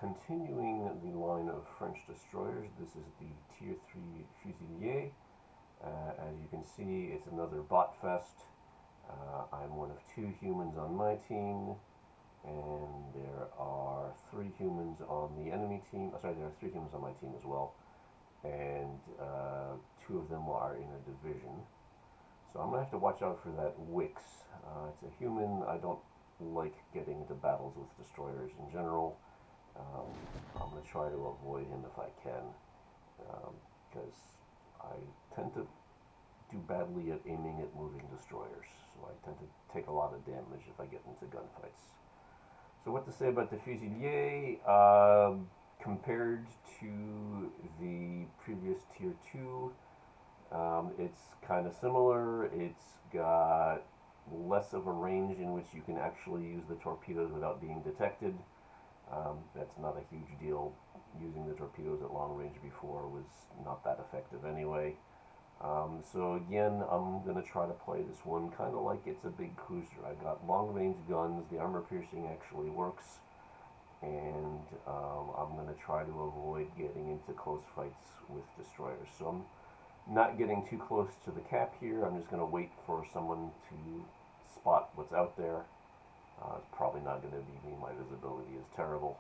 Continuing the line of French destroyers, this is the Tier 3 Fusilier. As you can see, it's another bot fest. I'm one of 2 humans on my team, and there are 3 humans on the enemy team. Sorry, there are 3 humans on my team as well, and 2 of them are in a division. So I'm going to have to watch out for that Wix. It's a human. I don't like getting into battles with destroyers in general. I'm going to try to avoid him if I can, because I tend to do badly at aiming at moving destroyers, so I tend to take a lot of damage if I get into gunfights. So what to say about the Fusilier? Compared to the previous Tier 2, it's kind of similar. It's got less of a range in which you can actually use the torpedoes without being detected. That's not a huge deal. Using the torpedoes at long range before was not that effective anyway. So again, I'm going to try to play this one kind of like it's a big cruiser. I got long range guns, the armor piercing actually works, and I'm going to try to avoid getting into close fights with destroyers. So I'm not getting too close to the cap here. I'm just going to wait for someone to spot what's out there. It's probably not going to be me. My visibility is terrible.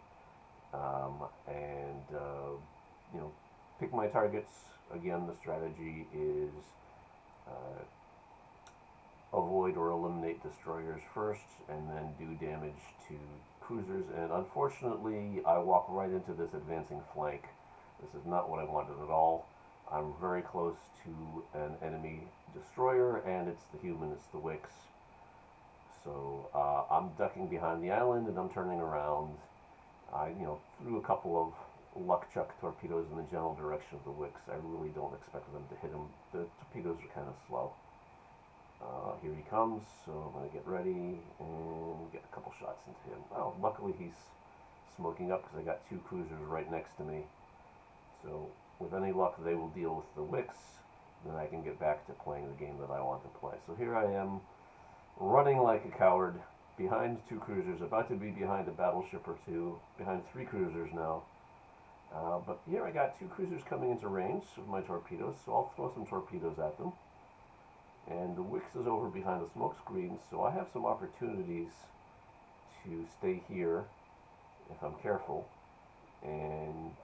Pick my targets. Again, the strategy is avoid or eliminate destroyers first, and then do damage to cruisers. And unfortunately, I walk right into this advancing flank. This is not what I wanted at all. I'm very close to an enemy destroyer, and it's the human, it's the Wix. So I'm ducking behind the island, and I'm turning around. I threw a couple of luck chuck torpedoes in the general direction of the Wix. I really don't expect them to hit him. The torpedoes are kind of slow. Here he comes, so I'm going to get ready and get a couple shots into him. Well, luckily he's smoking up because I got 2 cruisers right next to me. So with any luck, they will deal with the Wix. Then I can get back to playing the game that I want to play. So here I am, running like a coward, behind 2 cruisers, about to be behind a battleship or 2, behind 3 cruisers now. But here I got 2 cruisers coming into range of my torpedoes, so I'll throw some torpedoes at them. And the Wix is over behind the smoke screen, so I have some opportunities to stay here, if I'm careful, and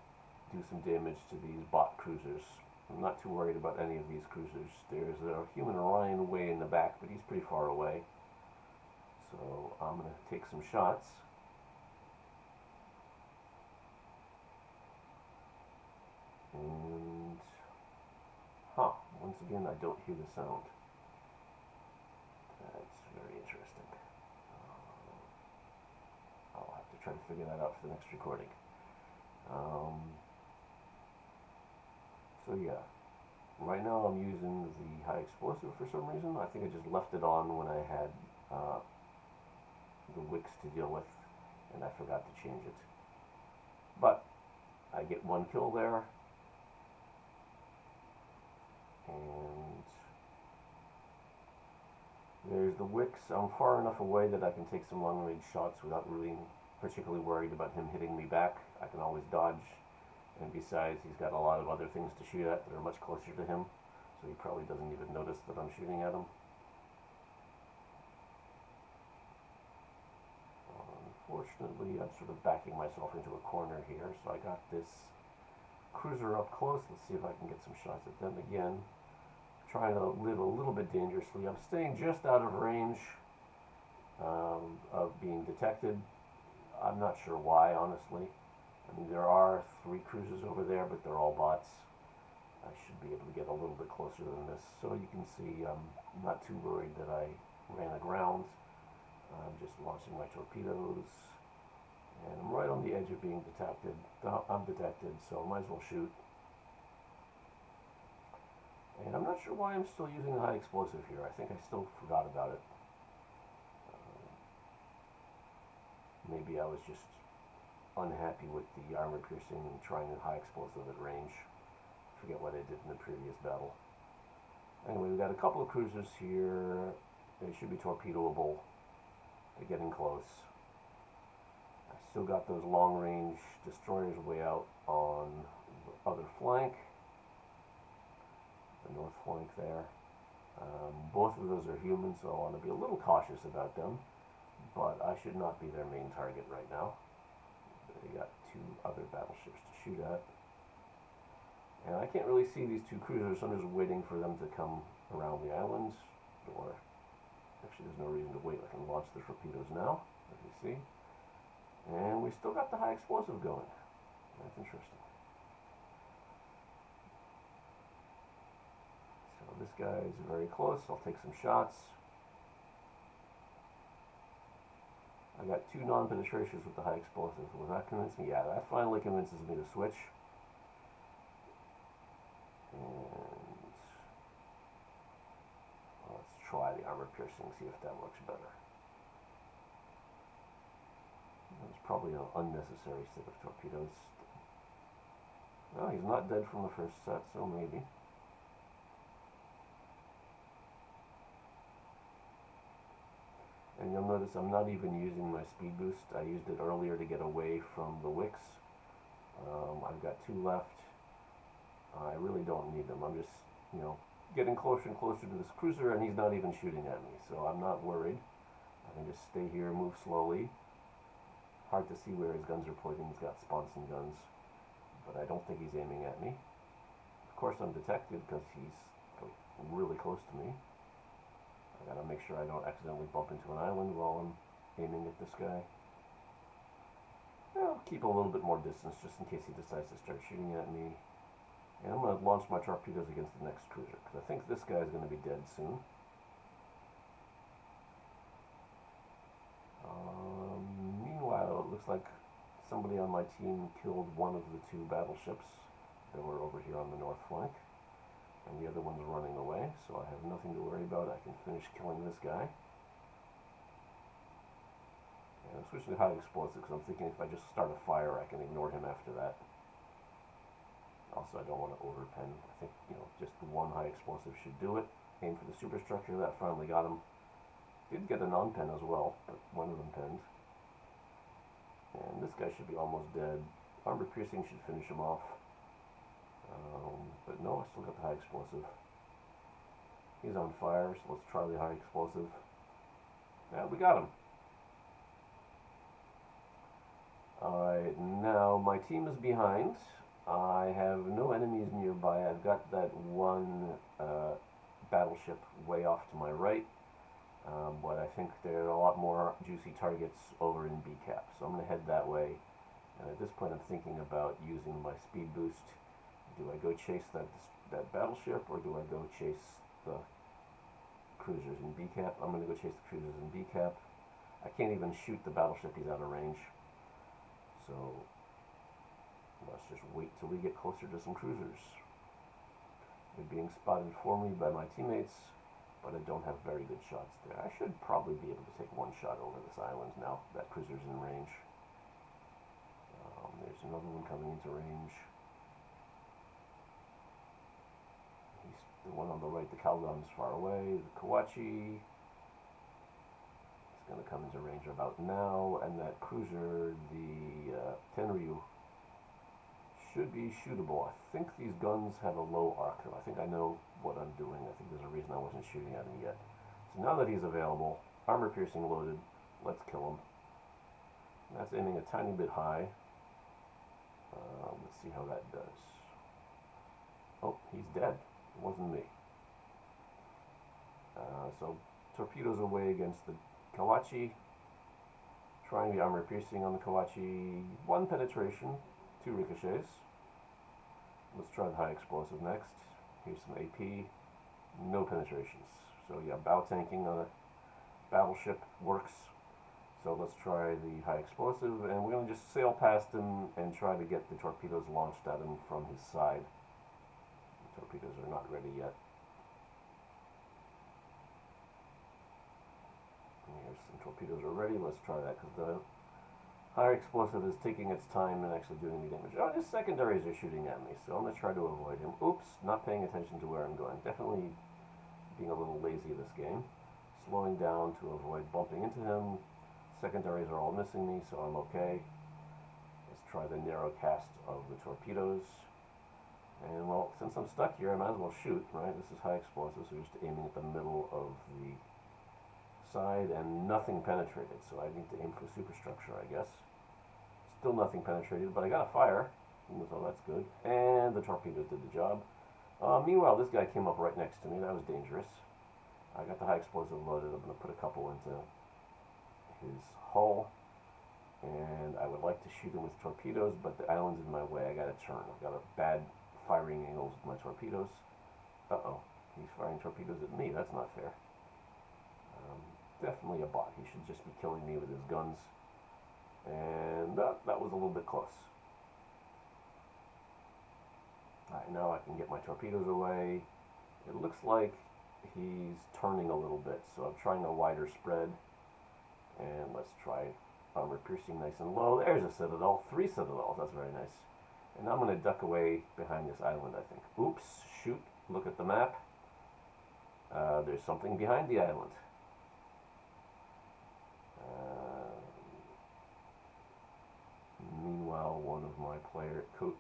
do some damage to these bot cruisers. I'm not too worried about any of these cruisers. There's a human Orion way in the back, but he's pretty far away. So I'm going to take some shots. And, once again, I don't hear the sound. That's very interesting. I'll have to try to figure that out for the next recording. So yeah, right now I'm using the high explosive for some reason. I think I just left it on when I had the Wix to deal with, and I forgot to change it. But I get 1 kill there, and there's the Wix. I'm far enough away that I can take some long-range shots without really particularly worried about him hitting me back. I can always dodge, and besides, he's got a lot of other things to shoot at that are much closer to him, so he probably doesn't even notice that I'm shooting at him. Unfortunately, I'm sort of backing myself into a corner here, so I got this cruiser up close. Let's see if I can get some shots at them again. Trying to live a little bit dangerously. I'm staying just out of range of being detected. I'm not sure why, honestly. I mean, there are 3 cruisers over there, but they're all bots. I should be able to get a little bit closer than this. So you can see I'm not too worried that I ran aground. I'm just launching my torpedoes, and I'm right on the edge of being detected. I'm detected, so I might as well shoot. And I'm not sure why I'm still using the high explosive here. I think I still forgot about it. Maybe I was just unhappy with the armor piercing and trying the high explosive at range. Forget what I did in the previous battle. Anyway, we've got a couple of cruisers here. They should be torpedoable. They're getting close. I still got those long-range destroyers way out on the other flank, the north flank there. Both of those are human, so I want to be a little cautious about them, but I should not be their main target right now. They got two other battleships to shoot at. And I can't really see these two cruisers, so I'm just waiting for them to come around the island. Or, actually there's no reason to wait, I can launch the torpedoes now, as you see. And we still got the high explosive going. That's interesting. So this guy is very close, I'll take some shots. I got two non-penetrations with the high explosives. Will that convince me? Yeah, that finally convinces me to switch. And let's try the armor piercing, see if that works better. That was probably an unnecessary set of torpedoes. Well, he's not dead from the first set, so maybe. And you'll notice I'm not even using my speed boost. I used it earlier to get away from the wicks. I've got two left. I really don't need them. I'm just, getting closer and closer to this cruiser, and he's not even shooting at me, so I'm not worried. I can just stay here, move slowly. Hard to see where his guns are pointing. He's got sponson guns, but I don't think he's aiming at me. Of course I'm detected because he's really close to me. I gotta make sure I don't accidentally bump into an island while I'm aiming at this guy. I'll keep a little bit more distance just in case he decides to start shooting at me. And I'm going to launch my torpedoes against the next cruiser, because I think this guy is going to be dead soon. Meanwhile, it looks like somebody on my team killed one of the two battleships that were over here on the north flank. And the other one's running away, so I have nothing to worry about. I can finish killing this guy. And I'm switching to high explosive because I'm thinking if I just start a fire, I can ignore him after that. Also, I don't want to overpen. I think, just the one high explosive should do it. Aim for the superstructure. That finally got him. Did get a non-pen as well, but one of them penned. And this guy should be almost dead. Armor piercing should finish him off. But no, I still got the high explosive. He's on fire, so let's try the high explosive. Yeah, we got him. Alright, now my team is behind. I have no enemies nearby. I've got that one battleship way off to my right, but I think there are a lot more juicy targets over in BCAP, so I'm going to head that way. And at this point I'm thinking about using my speed boost. Do I go chase that battleship, or do I go chase the cruisers in BCAP? I'm going to go chase the cruisers in BCAP. I can't even shoot the battleship, he's out of range. So let's just wait till we get closer to some cruisers. They're being spotted for me by my teammates, but I don't have very good shots there. I should probably be able to take one shot over this island now that cruiser's in range. There's another one coming into range. He's the one on the right, the Calgon's far away. The Kawachi is going to come into range about now, and that cruiser, the Tenryu, should be shootable. I think these guns have a low arc, though. I think I know what I'm doing. I think there's a reason I wasn't shooting at him yet. So now that he's available, armor piercing loaded, let's kill him. That's aiming a tiny bit high. Let's see how that does. Oh, he's dead. It wasn't me. So torpedoes away against the Kawachi. Trying the armor piercing on the Kawachi. One penetration, two ricochets. Let's try the high explosive next. Here's some AP. No penetrations. So yeah, bow tanking on a battleship works. So let's try the high explosive, and we're going to just sail past him and try to get the torpedoes launched at him from his side. The torpedoes are not ready yet. And here's some torpedoes are ready. Let's try that, because the high explosive is taking its time and actually doing the damage. Oh, his secondaries are shooting at me, so I'm going to try to avoid him. Oops, not paying attention to where I'm going. Definitely being a little lazy this game. Slowing down to avoid bumping into him. Secondaries are all missing me, so I'm okay. try the narrow cast of the torpedoes. And well, since I'm stuck here, I might as well shoot, right? This is high explosive, so just aiming at the middle of the side, and nothing penetrated, so I need to aim for superstructure, I guess. Still nothing penetrated, but I got a fire, so that's good. And the torpedoes did the job. Meanwhile, this guy came up right next to me. That was dangerous. I got the high explosive loaded. I'm going to put a couple into his hull. And I would like to shoot him with torpedoes, but the island's in my way. I got to turn. I've got a bad firing angles with my torpedoes. Uh-oh. He's firing torpedoes at me. That's not fair. Definitely a bot. He should just be killing me with his guns. And that was a little bit close. Alright, now I can get my torpedoes away. It looks like he's turning a little bit, so I'm trying a wider spread. And let's try armor piercing nice and low. There's a citadel. 3 citadels. That's very nice. And I'm going to duck away behind this island, I think. Oops. Shoot. Look at the map. There's something behind the island. Meanwhile, one of my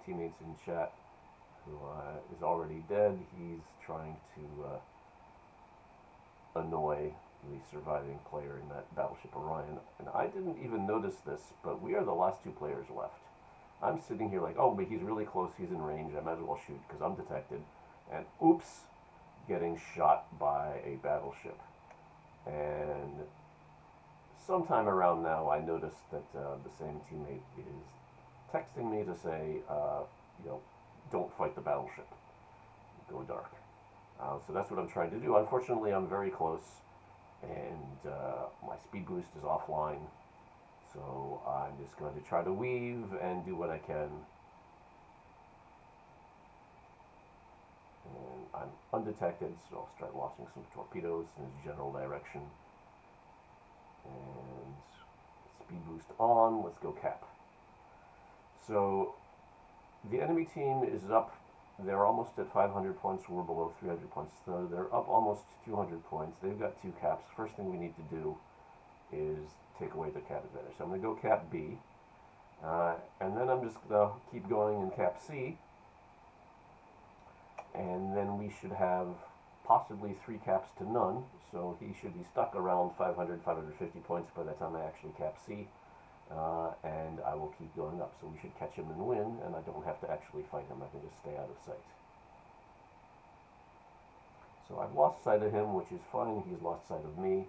teammates in chat, who is already dead, he's trying to annoy the surviving player in that Battleship Orion. And I didn't even notice this, but we are the last 2 players left. I'm sitting here like, oh, but he's really close, he's in range, I might as well shoot because I'm detected. And oops, getting shot by a battleship. And sometime around now, I noticed that the same teammate is texting me to say, don't fight the battleship. Go dark. So that's what I'm trying to do. Unfortunately, I'm very close, and my speed boost is offline. So I'm just going to try to weave and do what I can. And I'm undetected, so I'll start launching some torpedoes in his general direction. And speed boost on, let's go cap. So the enemy team is up, they're almost at 500 points, we're below 300 points, so they're up almost 200 points. They've got 2 caps. First thing we need to do is take away the cap advantage. So I'm going to go cap B, and then I'm just going to keep going in cap C, and then we should have possibly 3 caps to none, so he should be stuck around 500, 550 points by the time I actually cap C, and I will keep going up. So we should catch him and win, and I don't have to actually fight him. I can just stay out of sight. So I've lost sight of him, which is fine. He's lost sight of me.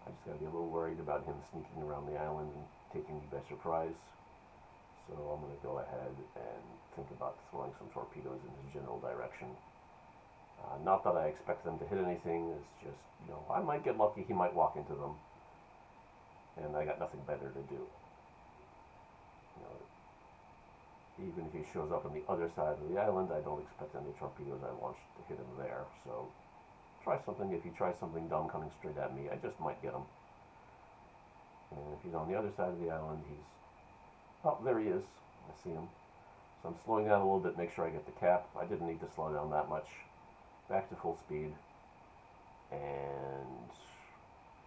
I just got to be a little worried about him sneaking around the island and taking me by surprise. So I'm going to go ahead and think about throwing some torpedoes in his general direction. Not that I expect them to hit anything, it's just, I might get lucky, he might walk into them, and I got nothing better to do. Even if he shows up on the other side of the island, I don't expect any torpedoes I launched to hit him there, so try something. If he tries something dumb coming straight at me, I just might get him. And if he's on the other side of the island, oh, there he is, I see him. So I'm slowing down a little bit, make sure I get the cap. I didn't need to slow down that much. Back to full speed, and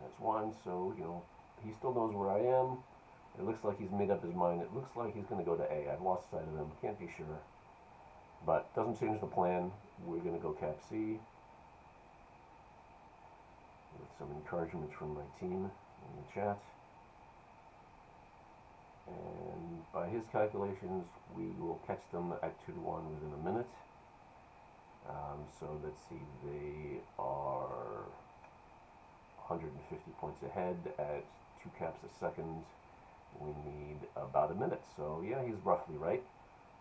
that's 1, so, he still knows where I am. It looks like he's made up his mind. It looks like he's going to go to A. I've lost sight of him, can't be sure. But doesn't change the plan. We're going to go cap C. With some encouragement from my team in the chat. And by his calculations, we will catch them at 2-1 within a minute. So let's see, they are 150 points ahead at 2 caps a second. We need about a minute, so yeah, he's roughly right.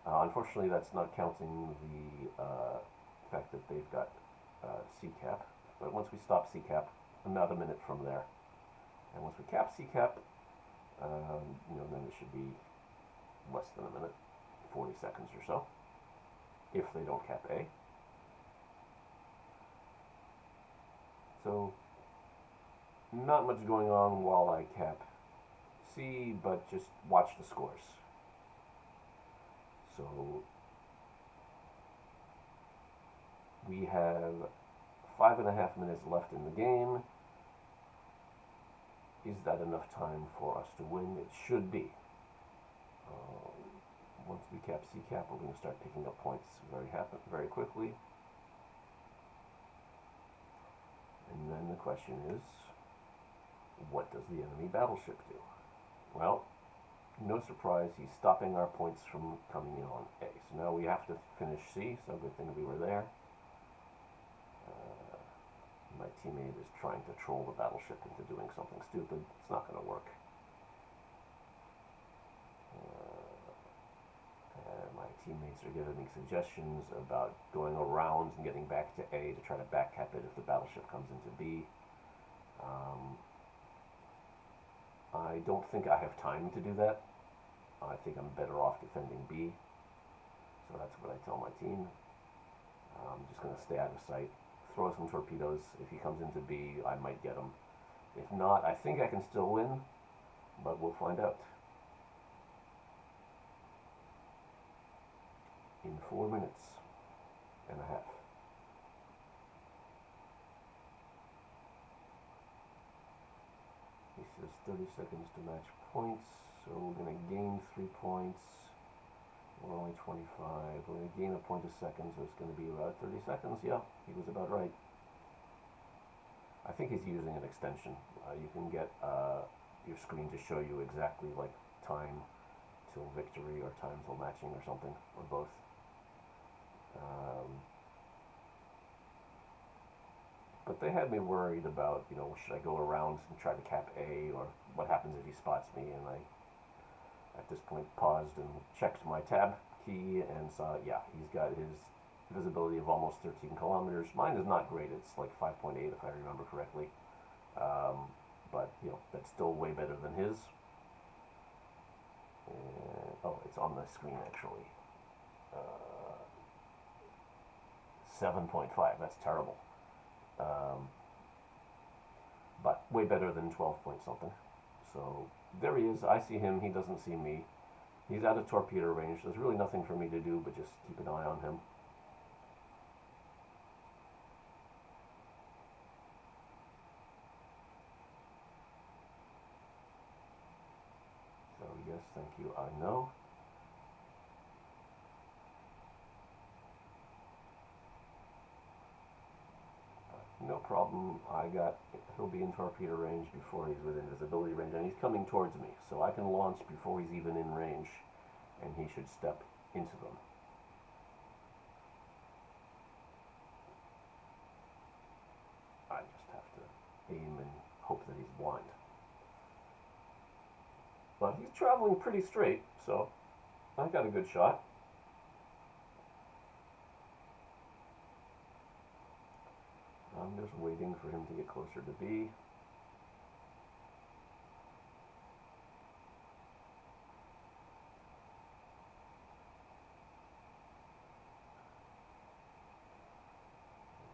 Unfortunately, that's not counting the fact that they've got C cap. But once we stop C cap, about a minute from there. And once we cap C cap, then it should be less than a minute, 40 seconds or so, if they don't cap A. So, not much going on while I cap C, but just watch the scores. So, we have 5.5 minutes left in the game. Is that enough time for us to win? It should be. once we cap C-cap, we're going to start picking up points very quickly. And then the question is, what does the enemy battleship do? Well, no surprise, he's stopping our points from coming in on A. So now we have to finish C, so good thing we were there. My teammate is trying to troll the battleship into doing something stupid. It's not going to work. My teammates are giving me suggestions about going around and getting back to A to try to backcap it if the battleship comes into B. I don't think I have time to do that. I think I'm better off defending B. So that's what I tell my team. I'm just going to stay out of sight, throw some torpedoes. If he comes into B, I might get him. If not, I think I can still win, but we'll find out. In 4 minutes and a half. He says 30 seconds to match points, so we're going to gain 3 points. We're only 25. We're going to gain a point a second, so it's going to be about 30 seconds. Yeah, he was about right. I think he's using an extension. You can get your screen to show you exactly like time till victory or time till matching or something, or both. But they had me worried about, should I go around and try to cap A, or what happens if he spots me? And I, at this point, paused and checked my tab key and saw, yeah, he's got his visibility of almost 13 kilometers. Mine is not great. It's like 5.8 if I remember correctly. But, that's still way better than his. Oh, it's on the screen, actually. 7.5, that's terrible. But way better than 12 point something. So there he is. I see him. He doesn't see me. He's out of torpedo range. There's really nothing for me to do but just keep an eye on him. So yes, thank you. I know. No problem. He'll be in torpedo range before he's within visibility range, and he's coming towards me, so I can launch before he's even in range, and he should step into them. I just have to aim and hope that he's blind. But he's traveling pretty straight, so I got a good shot. I'm just waiting for him to get closer to B.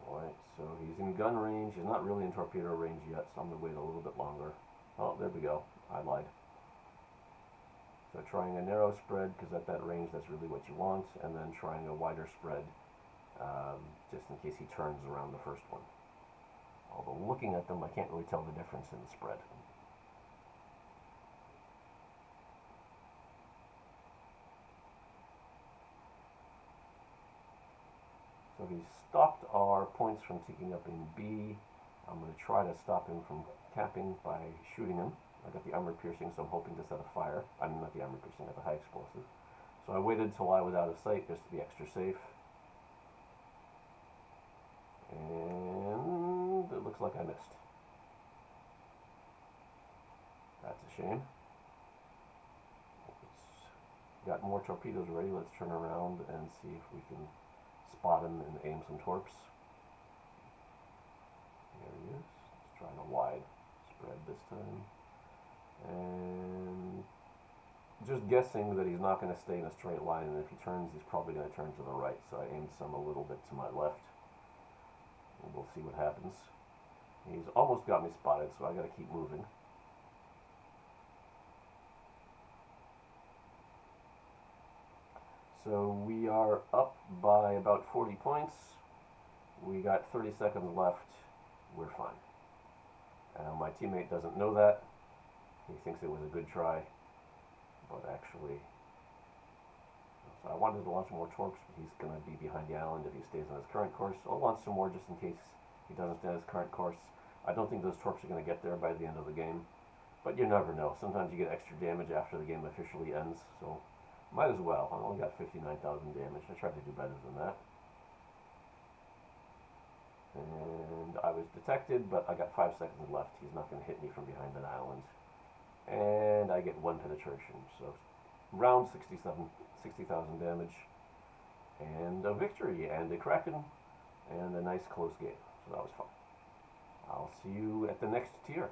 Alright, so he's in gun range. He's not really in torpedo range yet, so I'm going to wait a little bit longer. Oh, there we go. I lied. So trying a narrow spread, because at that range that's really what you want, and then trying a wider spread, just in case he turns around the first one. Although looking at them, I can't really tell the difference in the spread. So he's stopped our points from ticking up in B. I'm going to try to stop him from capping by shooting him. I got the armor piercing, so I'm hoping to set a fire. I mean, not the armor piercing, I got the high explosive. So I waited till I was out of sight just to be extra safe. And it looks like I missed. That's a shame. Got more torpedoes ready. Let's turn around and see if we can spot him and aim some torps. There he is. Let's try a wide spread this time. And just guessing that he's not going to stay in a straight line, and if he turns, he's probably going to turn to the right. So I aimed some a little bit to my left. And we'll see what happens. He's almost got me spotted, so I got to keep moving. So we are up by about 40 points. We got 30 seconds left. We're fine. My teammate doesn't know that. He thinks it was a good try, but actually So I wanted to launch more torps, but he's going to be behind the island if he stays on his current course. So I'll launch some more just in case he doesn't stay on his current course. I don't think those torps are going to get there by the end of the game, but you never know. Sometimes you get extra damage after the game officially ends, so might as well. I only got 59,000 damage. I tried to do better than that. And I was detected, but I got 5 seconds left. He's not going to hit me from behind an island. And I get 1 penetration, so round 60,000 damage. And a victory, and a Kraken, and a nice close game. So that was fun. I'll see you at the next tier.